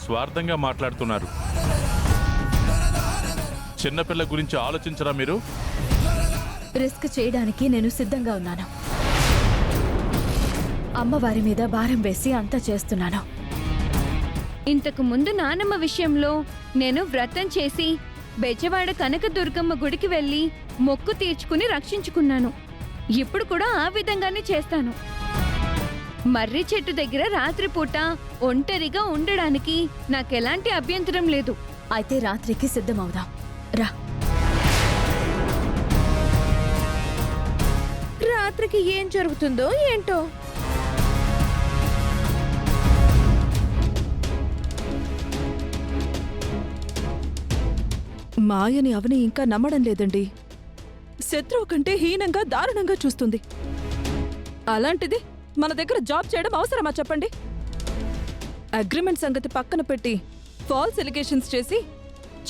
స్వార్థంగా మాట్లాడుతున్నారు. చిన్నపిల్ల గురించి ఆలోచించరా మీరు? రిస్క్ చేయడానికి నేను సిద్ధంగా ఉన్నాను. అమ్మవారి మీద భారం వేసి అంతా చేస్తున్నాను. ఇంతకు ముందు నానమ్మ విషయంలో నేను వ్రతం చేసి బెజవాడ కనకదుర్గమ్మ గుడికి వెళ్లి మొక్కు తీర్చుకుని రక్షించుకున్నాను. ఇప్పుడు కూడా ఆ విధంగానే చేస్తాను. మర్రి చెట్టు దగ్గర రాత్రిపూట ఒంటరిగా ఉండడానికి నాకెలాంటి అభ్యంతరం లేదు. అయితే రాత్రికి సిద్ధమవుదాం రా. రాత్రికి ఏం జరుగుతుందో ఏంటో. మాయని అవని ఇంకా నమ్మడం లేదండి. శత్రువు కంటే హీనంగా దారుణంగా చూస్తుంది. అలాంటిది మన దగ్గర జాబ్ చేయడం అవసరమా చెప్పండి? అగ్రిమెంట్ సంగతి పక్కన పెట్టి ఫాల్స్ ఎలిగేషన్స్ చేసి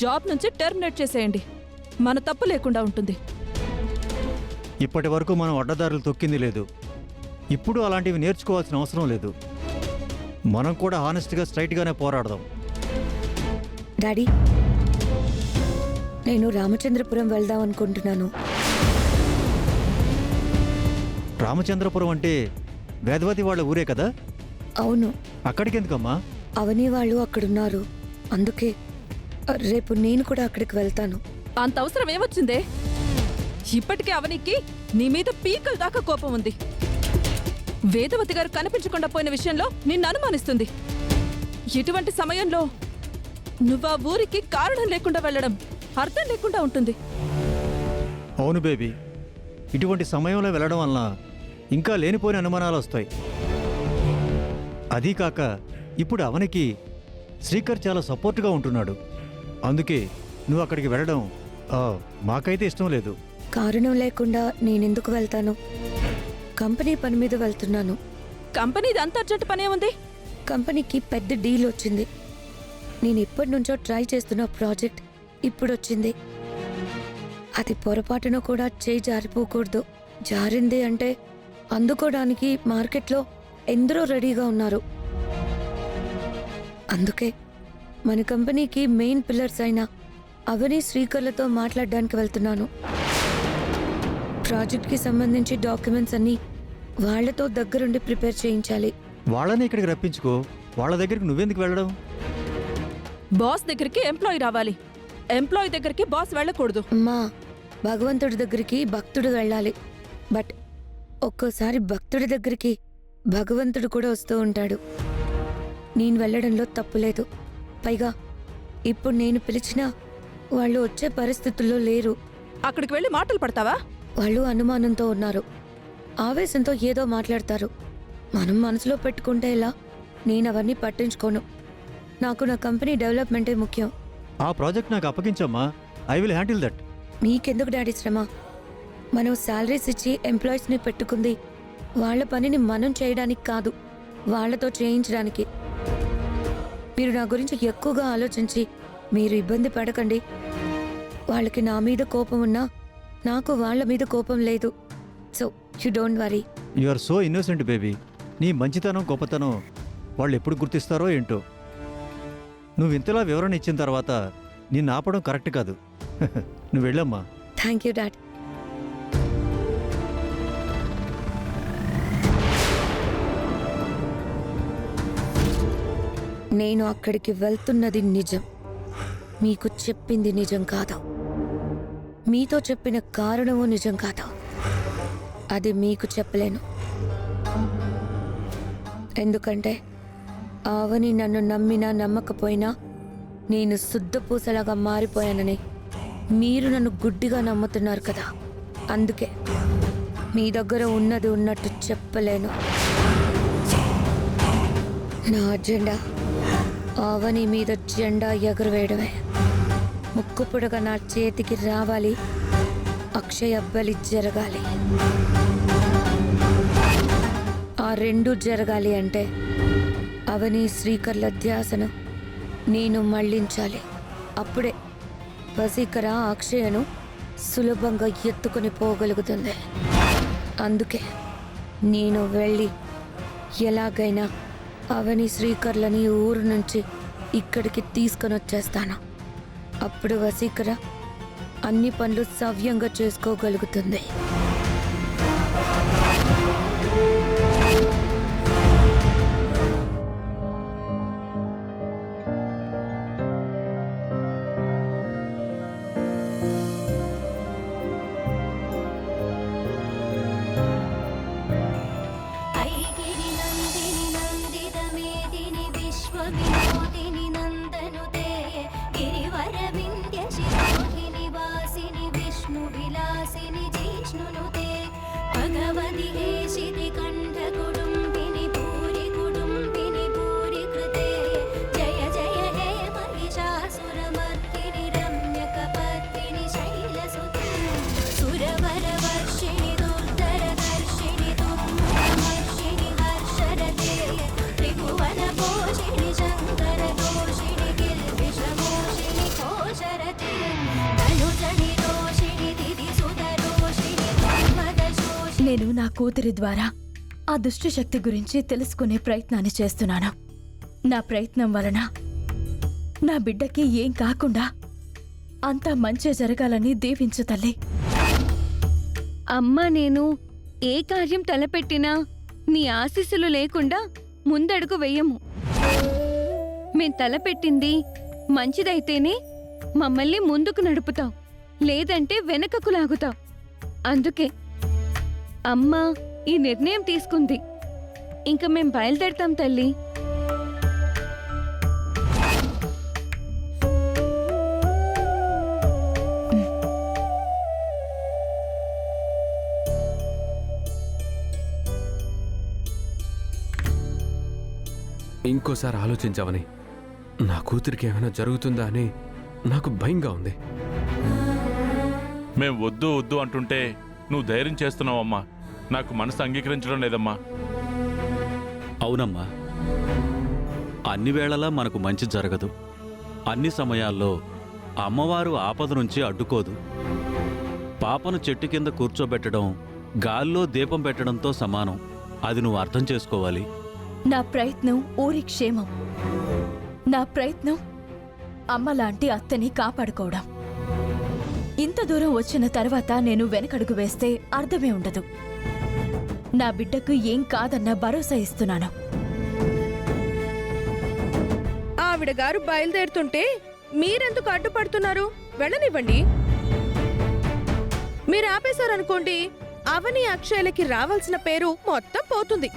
జాబ్ నుంచి టెర్మినేట్ చేసేయండి. మన తప్పు లేకుండా ఉంటుంది. ఇప్పటి వరకు మనం అడ్డదారులు తొక్కింది లేదు. ఇప్పుడు అలాంటివి నేర్చుకోవాల్సిన అవసరం లేదు. మనం కూడా హానెస్ట్గా స్ట్రైట్గానే పోరాడదాం. డాడీ, నేను రామచంద్రపురం వెళ్దాం అనుకుంటున్నాను. రామచంద్రపురం అంటే వేదవతి వాళ్ళ ఊరే కదా? అవును. అక్కడికి ఎందుకమ్మా? అవని వాళ్ళు అక్కడున్నారు. అందుకే రేపు నేను కూడా అక్కడికి వెళ్తాను. అంత అవసరం ఏమొచ్చిందే? ఇప్పటికే అవనికి నీ మీద పీకల దాకా కోపం ఉంది. వేదవతి గారు కనిపించకుండా పోయిన విషయంలో నిన్ను అనుమానిస్తుంది. ఇటువంటి సమయంలో నువ్వా ఊరికి కారణం లేకుండా వెళ్ళడం అర్థం లేకుండా ఉంటుంది. అవును బేబీ, ఇటువంటి సమయంలో వెళ్ళడం వలన ఇంకా లేనిపోయిన అనుమానాలు వస్తాయి. అదీ కాక ఇప్పుడు అవనికి శ్రీకర్ చాలా సపోర్ట్గా ఉంటున్నాడు. అందుకే నువ్వు అక్కడికి వెళ్ళడం మాకైతే ఇష్టం లేదు. కారణం లేకుండా నేనెందుకు వెళ్తాను? కంపెనీ పని మీద వెళ్తున్నాను. కంపెనీది అంత అర్జెంట్ పనే ఉంది. కంపెనీకి పెద్ద డీల్ వచ్చింది. నేను ఇప్పటి నుంచో ట్రై చేస్తున్న ప్రాజెక్ట్ ఇప్పుడొచ్చింది. అది పొరపాటున కూడా చేయి జారిపోకూడదు. జారింది అంటే అందుకోవడానికి మార్కెట్లో ఎందరో రెడీగా ఉన్నారు. అందుకే మన కంపెనీకి మెయిన్ పిల్లర్స్ అయిన అవని శ్రీకర్లతో మాట్లాడడానికి వెళ్తున్నాను. ప్రాజెక్ట్కి సంబంధించి డాక్యుమెంట్స్ అన్నీ వాళ్లతో దగ్గరుండి ప్రిపేర్ చేయించాలి. వాళ్ళని ఇక్కడికి రప్పించుకో. వాళ్ళ దగ్గరికి నువ్వెందుకు వెళ్ళడం? బాస్ దగ్గరికి ఎంప్లాయీ రావాలి. ఎంప్లాయీ దగ్గరికి బాస్ వెళ్ళకూడదు. అమ్మా, భగవంతుడి దగ్గరికి భక్తుడు వెళ్ళాలి. బట్ ఒక్కోసారి భక్తుడి దగ్గరికి భగవంతుడు కూడా వస్తూ ఉంటాడు. నేను వెళ్ళడంలో తప్పులేదు. పైగా ఇప్పుడు నేను పిలిచినా వాళ్ళు వచ్చే పరిస్థితుల్లో లేరు. అక్కడికి వెళ్ళి మాటలు పడతావా? వాళ్ళు అనుమానంతో ఉన్నారు. ఆవేశంతో ఏదో మాట్లాడతారు. మనం మనసులో పెట్టుకుంటే ఎలా? నేను అవన్నీ పట్టించుకోను. నాకు నా కంపెనీ డెవలప్మెంటే ముఖ్యం. ఆ ప్రాజెక్ట్ నాకు అప్పగించమ్మా. I will handle that. నీకెందుకు డాడీ శ్రమ? మనం శాలరీస్ ఇచ్చి ఎంప్లాయీస్ని పెట్టుకుంది వాళ్ళ పనిని మనం చేయడానికి కాదు, వాళ్లతో చేయించడానికి. మీరు నా గురించి ఎక్కువగా ఆలోచించి మీరు ఇబ్బంది పడకండి. వాళ్ళకి నా మీద కోపం ఉన్నా నాకు వాళ్ళ మీద కోపం లేదు. So you don't worry. You are so innocent baby. నీ మంచితనం గొప్పతనం వాళ్ళు ఎప్పుడు గుర్తిస్తారో ఏంటో. నువ్వు ఇంతలా వివరణ ఇచ్చిన తర్వాత నిన్ను ఆపడం కరెక్ట్ కాదు. నువ్వు వెళ్ళమ్మా. Thank you dad. నేను అక్కడికి వెళ్తున్నది నిజం. మీకు చెప్పింది నిజం కాదు. మీతో చెప్పిన కారణము నిజం కాదు. అది మీకు చెప్పలేను. ఎందుకంటే ఆవని నన్ను నమ్మినా నమ్మకపోయినా నేను శుద్ధపూసలాగా మారిపోయానని మీరు నన్ను గుడ్డిగా నమ్ముతున్నారు కదా. అందుకే మీ దగ్గర ఉన్నది ఉన్నట్టు చెప్పలేను. నా అజెండా ఆవని మీద జెండా ఎగురవేయడమే. ముక్కు పొడగా నా చేతికి రావాలి. అక్షయ బలి జరగాలి. ఆ రెండు జరగాలి అంటే అవని శ్రీకర్ల ధ్యాసను నేను మళ్లించాలి. అప్పుడే వసీకర అక్షయను సులభంగా ఎత్తుకుని పోగలుగుతుంది. అందుకే నేను వెళ్ళి ఎలాగైనా అవని శ్రీకర్లని ఊరు నుంచి ఇక్కడికి తీసుకొని వచ్చేస్తాను. అప్పుడు వసీకర అన్ని పనులు సవ్యంగా చేసుకోగలుగుతుంది. ఐగిరి నందిని నందిత మేదిని విశ్వవినోదిని నందనుతే గిరివర వింధ్య శిరోహిని వాసిని విష్ణు విలాసిని జిష్ణునుతే భగవతి హేషితి కంఠ కుటుంబిని భూరి కృతే జయ జయ హే మహిషాసురమర్దిని రమ్యకపర్దిని శైలసుతే సురవర వర్షిణి దుర్ధరదర్శిని దుర్ముఖమర్షిణి హర్షరతే త్రిభువన పోషిణి శంకర దోషిణి గిల్విషమోషిణి కోశరతే ధనుజని రోషిణి దిది సుధరోషిణి ధర్మదశోషిణి. నేను నా కూతురి ద్వారా ఆ దుష్ట శక్తి గురించి తెలుసుకునే ప్రయత్నాన్ని చేస్తున్నాను. నా ప్రయత్నం వలన నా బిడ్డకి ఏం కాకుండా అంతా మంచి జరగాలని దీవించు తల్లి. అమ్మా, నేను ఏ కార్యం తలపెట్టినా నీ ఆశీస్సులు లేకుండా ముందడుగు వెయ్యము. మేం తలపెట్టింది మంచిదైతేనే మమ్మల్ని ముందుకు నడుపుతాం, లేదంటే వెనకకు లాగుతాం. అందుకే అమ్మా ఈ నిర్ణయం తీసుకుంది. ఇంక మేం బయలుదేరతాం తల్లి. ఇంకోసారి ఆలోచించావని నా కూతురికి ఏమైనా జరుగుతుందా అని నాకు భయంగా ఉంది. మేం వద్దు వద్దు అంటుంటే నువ్వు ధైర్యం చేస్తున్నావమ్మా. నాకు మనసు అంగీకరించడం లేదమ్మా. అవునమ్మా, అన్ని వేళలా మనకు మంచి జరగదు. అన్ని సమయాల్లో అమ్మవారు ఆపద నుంచి అడ్డుకోదు. పాపను చెట్టు కింద కూర్చోబెట్టడం గాల్లో దీపం పెట్టడంతో సమానం. అది నువ్వు అర్థం చేసుకోవాలి. నా ప్రయత్నం ఊరి క్షేమం. నా ప్రయత్నం అమ్మలాంటి అత్తని కాపాడుకోవడం. ఇంత దూరం వచ్చిన తర్వాత నేను వెనకడుగు వేస్తే అర్థమే ఉండదు. నా బిడ్డకు ఏం కాదన్న భరోసా ఇస్తున్నాను. ఆవిడ గారు బయలుదేరుతుంటే మీరెందుకు అడ్డుపడుతున్నారు? వెళ్ళనివ్వండి. మీరు ఆపేశారనుకోండి, అవని అక్షయలకి రావాల్సిన పేరు మొత్తం పోతుంది.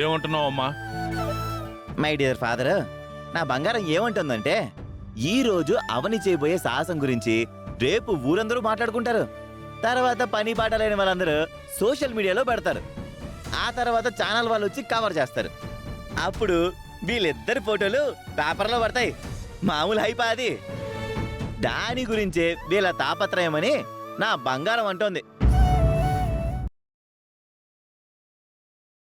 ఏమంటున్నావమ్మా? మై డియర్ ఫాదర్, నా బంగారం ఏమంటుందంటే ఈ రోజు అవని చేయబోయే సాహసం గురించి రేపు ఊరందరూ మాట్లాడుకుంటారు. తర్వాత పని పాట లేని వాళ్ళందరూ సోషల్ మీడియాలో పెడతారు. ఆ తర్వాత ఛానల్ వాళ్ళు వచ్చి కవర్ చేస్తారు. అప్పుడు వీళ్ళిద్దరి ఫోటోలు పేపర్లో పడతాయి. మామూలు హైపా అది. దాని గురించే వీళ్ళ తాపత్రయమని నా బంగారం అంటోంది.